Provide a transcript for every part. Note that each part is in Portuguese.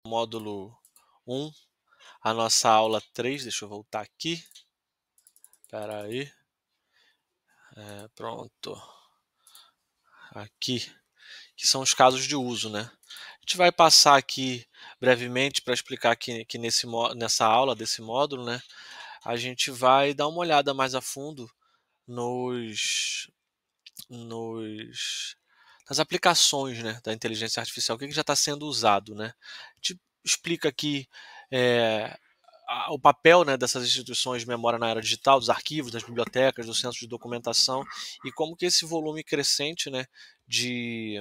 módulo 1, a nossa aula 3. Deixa eu voltar aqui. Espera aí. Pronto. Aqui, que são os casos de uso, né? A gente vai passar aqui brevemente para explicar que nessa aula desse módulo, né? A gente vai dar uma olhada mais a fundo nas aplicações, né, da inteligência artificial, o que já está sendo usado, né? A gente explica aqui o papel, né, dessas instituições de memória na era digital, dos arquivos, das bibliotecas, dos centros de documentação, e como que esse volume crescente, né, de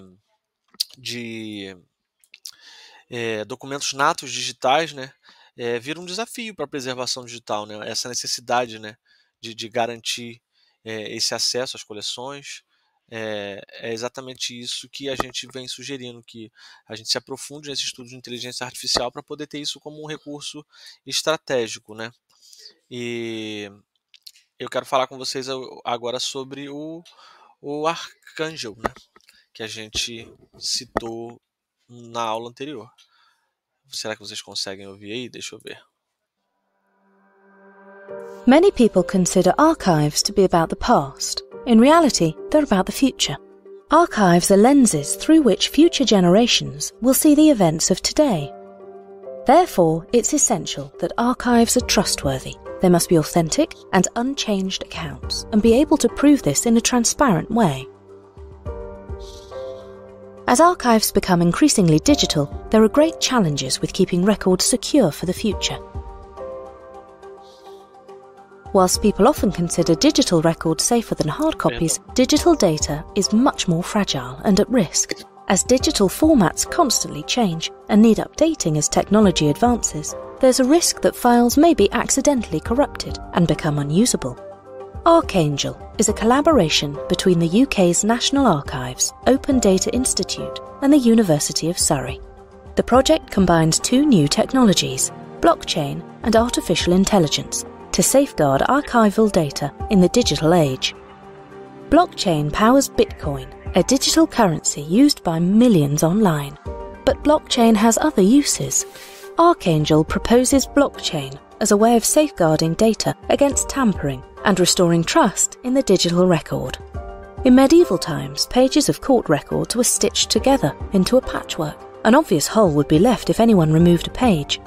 documentos natos digitais, né, vira um desafio para a preservação digital, né? Essa necessidade, né, de garantir esse acesso às coleções. É exatamente isso que a gente vem sugerindo, que a gente se aprofunde nesse estudo de inteligência artificial para poder ter isso como um recurso estratégico, né? E eu quero falar com vocês agora sobre o Arcangel, né, que a gente citou na aula anterior. Será que vocês conseguem ouvir aí? Deixa eu ver. Many people consider archives to be about the past. In reality, they're about the future. Archives are lenses through which future generations will see the events of today. Therefore, it's essential that archives are trustworthy. They must be authentic and unchanged accounts, and be able to prove this in a transparent way. As archives become increasingly digital, there are great challenges with keeping records secure for the future. Whilst people often consider digital records safer than hard copies, digital data is much more fragile and at risk. As digital formats constantly change and need updating as technology advances, there's a risk that files may be accidentally corrupted and become unusable. Archangel is a collaboration between the UK's National Archives, Open Data Institute and the University of Surrey. The project combines two new technologies, blockchain and artificial intelligence, to safeguard archival data in the digital age. Blockchain powers Bitcoin, a digital currency used by millions online. But blockchain has other uses. Archangel proposes blockchain as a way of safeguarding data against tampering and restoring trust in the digital record. In medieval times, pages of court records were stitched together into a patchwork. An obvious hole would be left if anyone removed a page.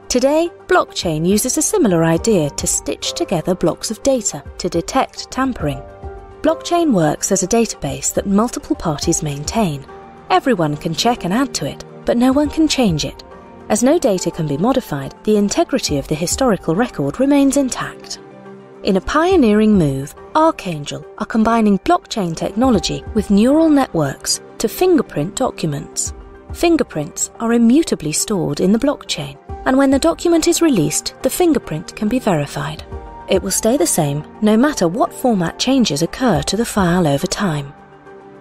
Today, blockchain uses a similar idea to stitch together blocks of data to detect tampering. Blockchain works as a database that multiple parties maintain. Everyone can check and add to it, but no one can change it. As no data can be modified, the integrity of the historical record remains intact. In a pioneering move, Archangel are combining blockchain technology with neural networks to fingerprint documents. Fingerprints are immutably stored in the blockchain, and when the document is released, the fingerprint can be verified. It will stay the same no matter what format changes occur to the file over time.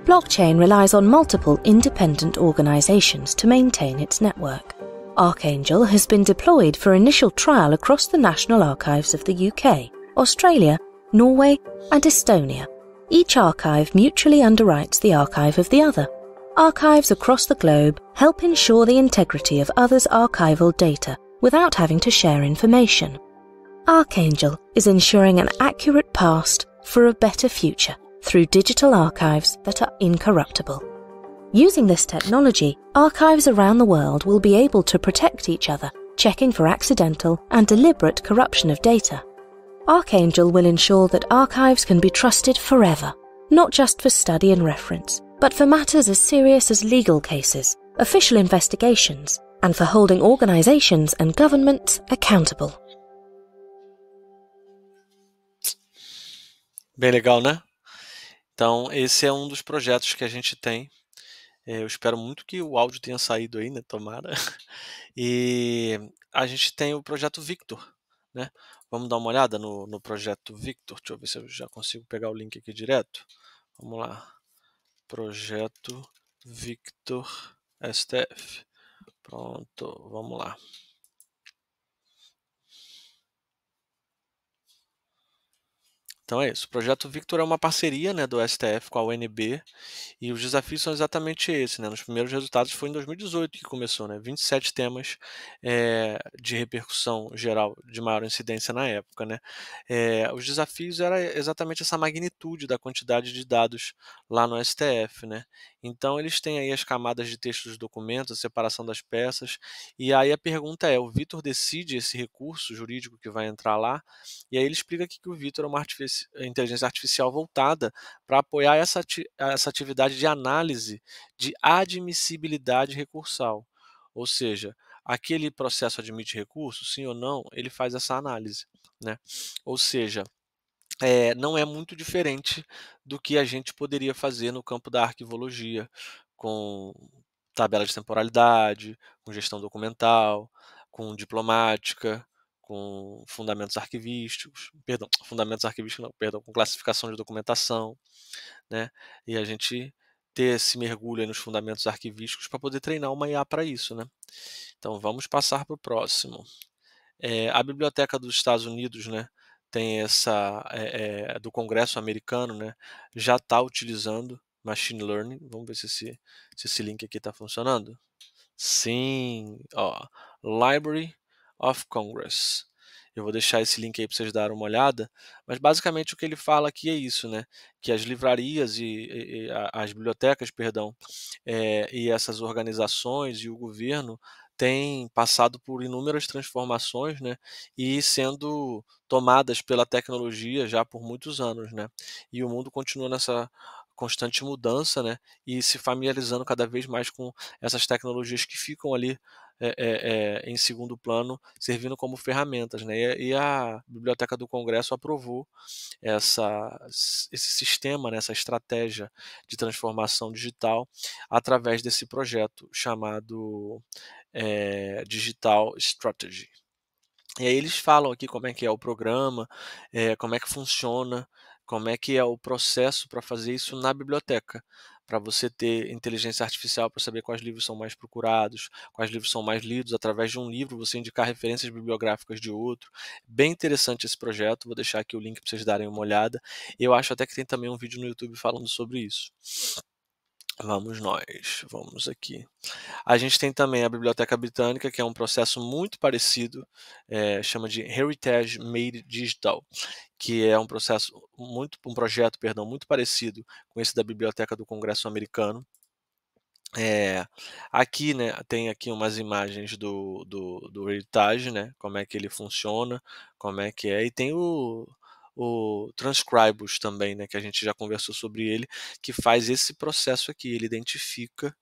Blockchain relies on multiple independent organizations to maintain its network. Archangel has been deployed for initial trial across the National Archives of the UK, Australia, Norway and Estonia. Each archive mutually underwrites the archive of the other. Archives across the globe help ensure the integrity of others' archival data without having to share information. Archangel is ensuring an accurate past for a better future through digital archives that are incorruptible. Using this technology, archives around the world will be able to protect each other, checking for accidental and deliberate corruption of data. Archangel will ensure that archives can be trusted forever, not just for study and reference, but for matters as serious as legal cases, official investigations, and for holding organizations and governments accountable. Bem legal, né? Então, esse é um dos projetos que a gente tem. Eu espero muito que o áudio tenha saído aí, né? Tomara. E a gente tem o projeto Victor, né? Vamos dar uma olhada no projeto Victor. Deixa eu ver se eu já consigo pegar o link aqui direto. Vamos lá. Projeto Victor STF. Pronto, vamos lá. Então é isso. O projeto Victor é uma parceria, né, do STF com a UNB, e os desafios são exatamente esse, né. Nos primeiros resultados foi em 2018 que começou, né, 27 temas, de repercussão geral de maior incidência na época, né. Os desafios era exatamente essa magnitude da quantidade de dados lá no STF, né. Então eles têm aí as camadas de texto dos documentos, a separação das peças, e aí a pergunta é: o Victor decide esse recurso jurídico que vai entrar lá? E aí ele explica que o Victor é uma inteligência artificial voltada para apoiar essa atividade de análise de admissibilidade recursal. Ou seja, aquele processo admite recurso, sim ou não, ele faz essa análise, né. Ou seja, não é muito diferente do que a gente poderia fazer no campo da arquivologia, com tabela de temporalidade, com gestão documental, com diplomática, com fundamentos arquivísticos, perdão, fundamentos arquivísticos não, perdão, com classificação de documentação, né, e a gente ter esse mergulho aí nos fundamentos arquivísticos para poder treinar uma IA para isso, né. Então vamos passar para o próximo. A biblioteca dos Estados Unidos, né, tem essa, do Congresso americano, né, já está utilizando machine learning. Vamos ver se esse link aqui está funcionando. Sim, ó, Library of Congress. Eu vou deixar esse link aí para vocês darem uma olhada, mas basicamente o que ele fala aqui é isso, né, que as livrarias as bibliotecas, perdão, e essas organizações e o governo têm passado por inúmeras transformações, né, e sendo tomadas pela tecnologia já por muitos anos, né. E o mundo continua nessa constante mudança, né, e se familiarizando cada vez mais com essas tecnologias que ficam ali, em segundo plano, servindo como ferramentas, né. E a Biblioteca do Congresso aprovou esse sistema, né, essa estratégia de transformação digital através desse projeto chamado, Digital Strategy. E aí eles falam aqui como é que é o programa, como é que funciona, como é que é o processo para fazer isso na biblioteca, para você ter inteligência artificial para saber quais livros são mais procurados, quais livros são mais lidos, através de um livro você indicar referências bibliográficas de outro. Bem interessante esse projeto, vou deixar aqui o link para vocês darem uma olhada. Eu acho até que tem também um vídeo no YouTube falando sobre isso. Vamos aqui. A gente tem também a Biblioteca Britânica, que é um processo muito parecido, chama de Heritage Made Digital, que é um projeto, perdão, muito parecido com esse da Biblioteca do Congresso Americano. Aqui, né, tem aqui umas imagens do Heritage, né, como é que ele funciona, como é que é, e tem o Transcribus também, né, que a gente já conversou sobre ele, que faz esse processo aqui, ele identifica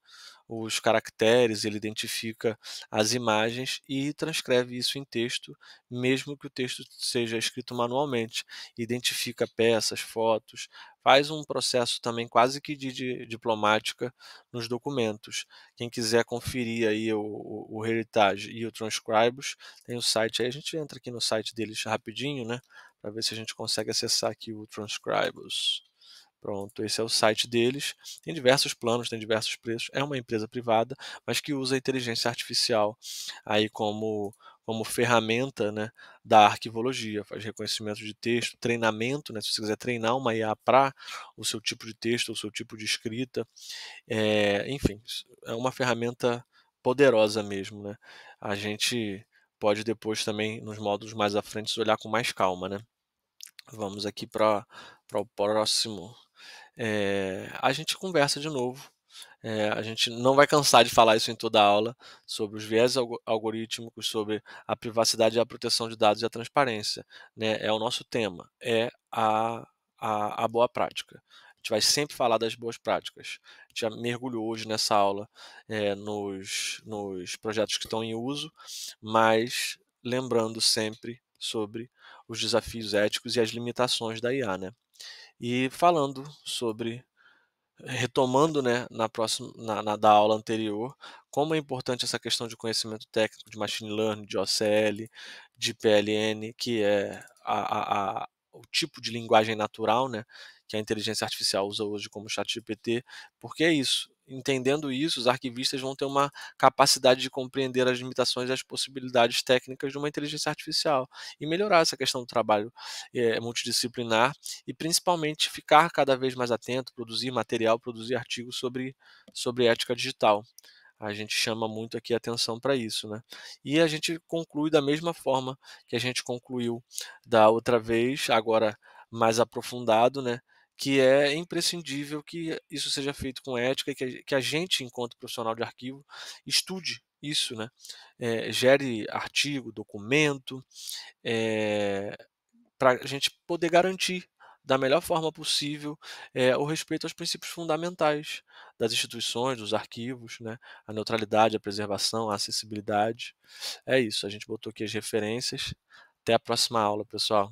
os caracteres, ele identifica as imagens e transcreve isso em texto, mesmo que o texto seja escrito manualmente. Identifica peças, fotos, faz um processo também quase que de diplomática nos documentos. Quem quiser conferir aí o Heritage e o Transcribus, tem o site aí, a gente entra aqui no site deles rapidinho, né, para ver se a gente consegue acessar aqui o Transcribus. Pronto, esse é o site deles. Tem diversos planos, tem diversos preços. É uma empresa privada, mas que usa a inteligência artificial aí como ferramenta, né, da arquivologia. Faz reconhecimento de texto, treinamento, né, se você quiser treinar uma IA para o seu tipo de texto, o seu tipo de escrita. Enfim, é uma ferramenta poderosa mesmo, né. A gente pode depois também, nos módulos mais à frente, olhar com mais calma, né. Vamos aqui para o próximo. A gente conversa de novo. A gente não vai cansar de falar isso em toda a aula, sobre os viés algorítmicos, sobre a privacidade e a proteção de dados e a transparência, né, é o nosso tema, é a boa prática. A gente vai sempre falar das boas práticas. A gente já mergulhou hoje nessa aula, nos projetos que estão em uso, mas lembrando sempre sobre os desafios éticos e as limitações da IA, né. E falando sobre retomando, né, na próxima na da aula anterior, como é importante essa questão de conhecimento técnico de machine learning, de OCL, de PLN, que é o tipo de linguagem natural, né, que a inteligência artificial usa hoje como o ChatGPT, porque é isso. Entendendo isso, os arquivistas vão ter uma capacidade de compreender as limitações e as possibilidades técnicas de uma inteligência artificial e melhorar essa questão do trabalho multidisciplinar e principalmente ficar cada vez mais atento, produzir material, produzir artigos sobre ética digital. A gente chama muito aqui atenção para isso, né. E a gente conclui da mesma forma que a gente concluiu da outra vez, agora mais aprofundado, né, que é imprescindível que isso seja feito com ética e que a gente, enquanto profissional de arquivo, estude isso, né. Gere artigo, documento, para a gente poder garantir da melhor forma possível, o respeito aos princípios fundamentais das instituições, dos arquivos, né, a neutralidade, a preservação, a acessibilidade. É isso, a gente botou aqui as referências. Até a próxima aula, pessoal.